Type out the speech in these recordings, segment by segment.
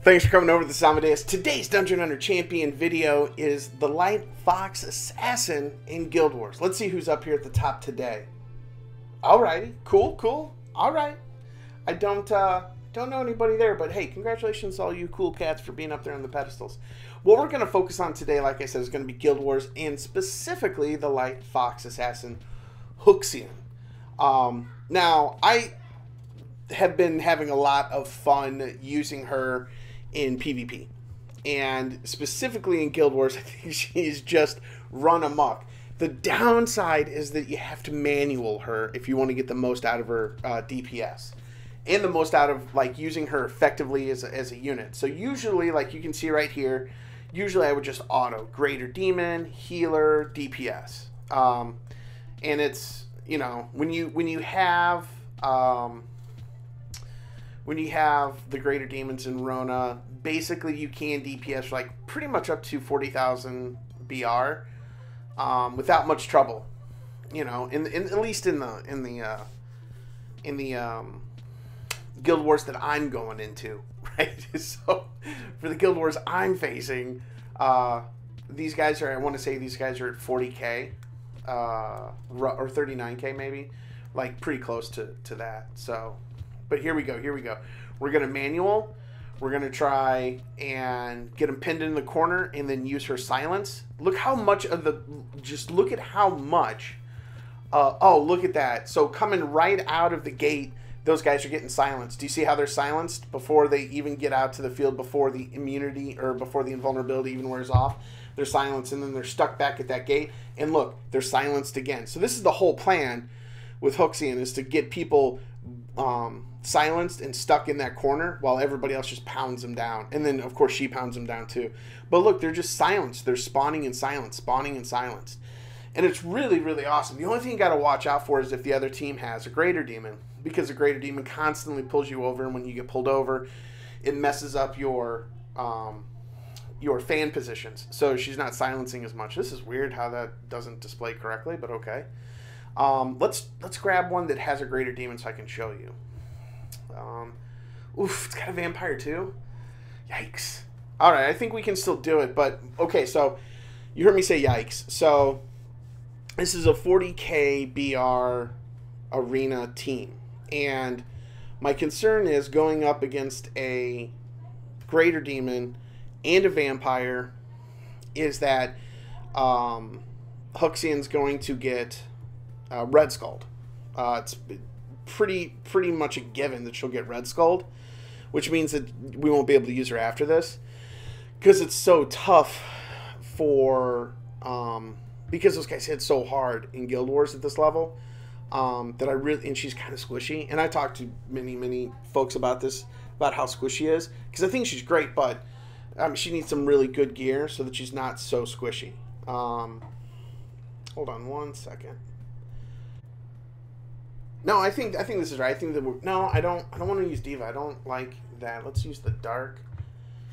Thanks for coming over to this Amodeus. Today's Dungeon Hunter Champion video is the Light Fox Assassin in Guild Wars. Let's see who's up here at the top today. Alrighty, cool. Alright. I don't know anybody there, but hey, congratulations to all you cool cats for being up there on the pedestals. What we're going to focus on today, like I said, is going to be Guild Wars, and specifically the Light Fox Assassin Huxian. Now, I have been having a lot of fun using her in PvP, and specifically in Guild Wars. I think she's just run amok. The downside is that you have to manual her if you want to get the most out of her DPS, and the most out of like using her effectively as a unit. So usually, like you can see right here, usually I would just auto Greater Demon, Healer, DPS, and it's, you know, when you have the Greater Demons in Rota, basically you can DPS like pretty much up to 40,000 BR without much trouble. You know, at least in the Guild Wars that I'm going into, right? So for the Guild Wars I'm facing, these guys are, I want to say these guys are at 40k or 39k maybe, like pretty close to that. So. But here we go. We're going to manual. We're going to try and get him pinned in the corner and then use her silence. Look how much of the... Just look at how much... oh, look at that. So coming right out of the gate, those guys are getting silenced. Do you see how they're silenced before they even get out to the field, before the immunity or before the invulnerability even wears off? They're silenced and then they're stuck back at that gate. And look, they're silenced again. So this is the whole plan with Huxian, is to get people... silenced and stuck in that corner while everybody else just pounds them down. And then, of course, she pounds them down too. But look, they're just silenced. They're spawning and silenced, spawning and silenced. And it's really, really awesome. The only thing you got to watch out for is if the other team has a Greater Demon, because a Greater Demon constantly pulls you over, and when you get pulled over, it messes up your fan positions. So she's not silencing as much. This is weird how that doesn't display correctly, but okay. Let's grab one that has a Greater Demon so I can show you. Oof, it's got a vampire too. Yikes. Alright, I think we can still do it, but okay, so you heard me say yikes. So this is a 40k BR arena team, and my concern is going up against a Greater Demon and a vampire is that Huxian's going to get Red Skulled. It's pretty much a given that she'll get Red Skulled, which means that we won't be able to use her after this, because it's so tough for because those guys hit so hard in Guild Wars at this level, that I really, and she's kind of squishy, and I talked to many folks about this, about how squishy she is, because I think she's great, but she needs some really good gear so that she's not so squishy. Hold on one second. No, I think this is right. I think that no, I don't want to use Diva. I don't like that. Let's use the Dark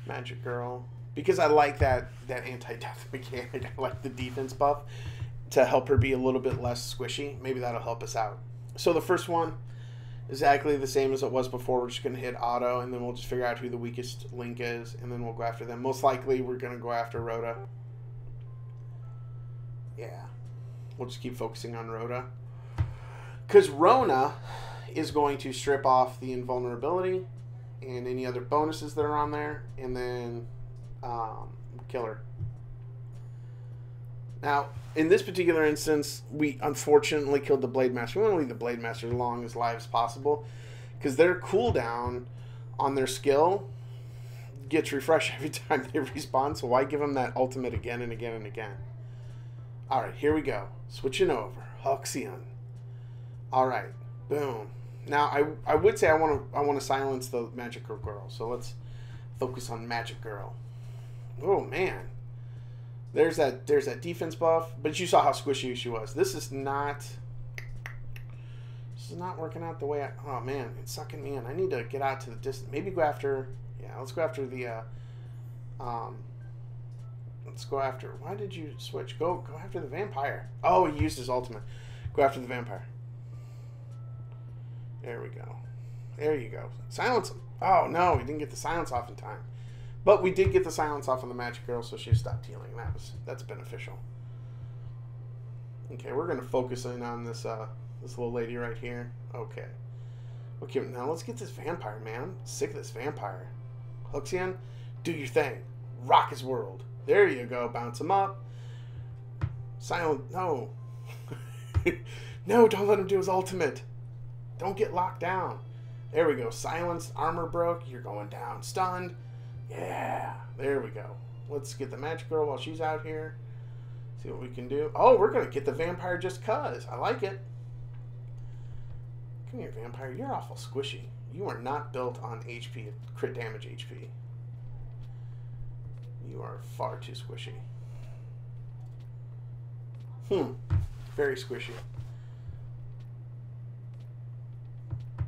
Magic Girl, because I like that anti-death mechanic. I like the defense buff to help her be a little bit less squishy. Maybe that'll help us out. So the first one, exactly the same as it was before. We're just going to hit auto, and then we'll just figure out who the weakest link is, and then we'll go after them. Most likely, we're going to go after Rota. Yeah, we'll just keep focusing on Rota. Because Rona is going to strip off the invulnerability and any other bonuses that are on there, and then kill her. Now, in this particular instance, we unfortunately killed the Blade Master. We want to leave the Blade Master as long as live as possible, because their cooldown on their skill gets refreshed every time they respawn, so why give them that ultimate again and again and again? Alright, here we go. Switching over. Huxian. Alright, boom. Now, I would say I want to silence the Magic Girl, so let's focus on Magic Girl. Oh, man. There's that defense buff, but you saw how squishy she was. This is not working out the way I... Oh, man, it's sucking me in. I need to get out to the distance. Maybe go after... Yeah, let's go after the... let's go after... Why did you switch? Go after the vampire. Oh, he used his ultimate. Go after the vampire. There we go. There you go. Silence him. Oh, no, we didn't get the silence off in time. But we did get the silence off on the magic girl, so she stopped healing. That's beneficial. Okay, we're going to focus in on this this little lady right here. Okay. Okay, now let's get this vampire, man. I'm sick of this vampire. Huxian, do your thing. Rock his world. There you go. Bounce him up. Silent. No. No, don't let him do his ultimate. Don't get locked down. There we go. Silenced. Armor broke. You're going down. Stunned. Yeah. There we go. Let's get the magic girl while she's out here. See what we can do. Oh, we're going to get the vampire just cuz. I like it. Come here, vampire. You're awful squishy. You are not built on HP, crit damage HP. You are far too squishy. Very squishy.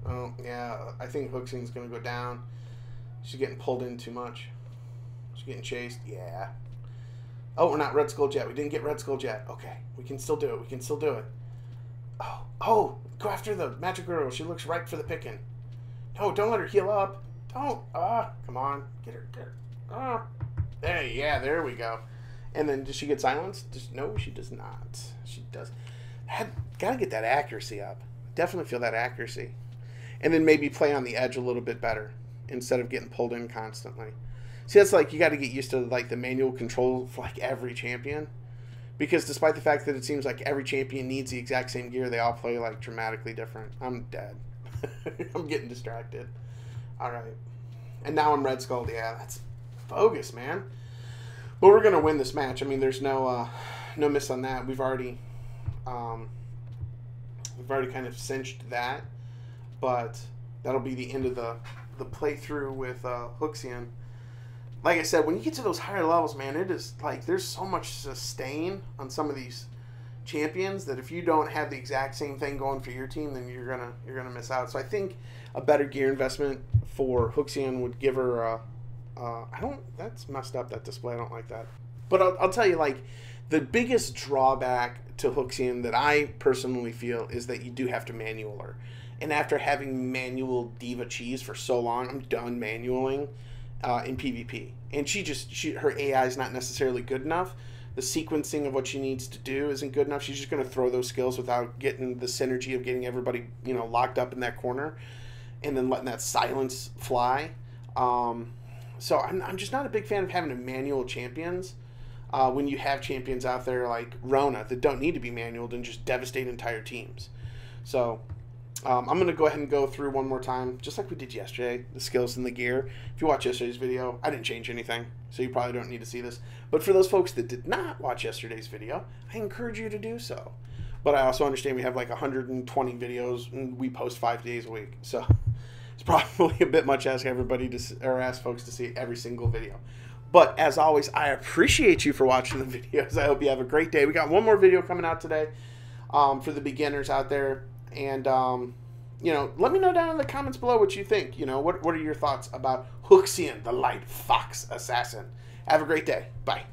Oh, yeah. I think Huxian's going to go down. She's getting pulled in too much. She's getting chased. Yeah. Oh, we're not Red Skull yet. We didn't get Red Skull yet. Okay. We can still do it. We can still do it. Oh, go after the magic girl. She looks ripe for the picking. No, don't let her heal up. Don't. Come on. Get her. Hey, yeah, there we go. And then does she get silenced? No, she does not. She does. Gotta get that accuracy up. Definitely feel that accuracy. And then maybe play on the edge a little bit better instead of getting pulled in constantly. See, that's like you got to get used to like the manual control for like every champion. Because despite the fact that it seems like every champion needs the exact same gear, they all play like dramatically different. I'm dead. I'm getting distracted. All right. And now I'm Red Skull. Yeah, that's bogus, man. But we're going to win this match. I mean, there's no miss on that. We've already kind of cinched that. But that'll be the end of the playthrough with Huxian. Like I said, when you get to those higher levels, man, it is like there's so much sustain on some of these champions that if you don't have the exact same thing going for your team, then you're gonna miss out. So I think a better gear investment for Huxian would give her that's messed up, that display. I don't like that. But I'll tell you, like, the biggest drawback to Huxian that I personally feel is that you do have to manual her. And after having manual Diva Cheese for so long, I'm done manualing in PvP. And her AI is not necessarily good enough. The sequencing of what she needs to do isn't good enough. She's just going to throw those skills without getting the synergy of getting everybody, locked up in that corner and then letting that silence fly. So I'm just not a big fan of having to manual champions when you have champions out there like Rota that don't need to be manualed and just devastate entire teams. So I'm going to go ahead and go through one more time, just like we did yesterday, the skills and the gear. If you watch yesterday's video, I didn't change anything, so you probably don't need to see this. But for those folks that did not watch yesterday's video, I encourage you to do so. But I also understand we have like 120 videos, and we post 5 days a week. So it's probably a bit much ask ask folks to see every single video. But as always, I appreciate you for watching the videos. I hope you have a great day. We got one more video coming out today for the beginners out there. And, let me know down in the comments below what you think. What are your thoughts about Huxian, the Light Fox Assassin? Have a great day. Bye.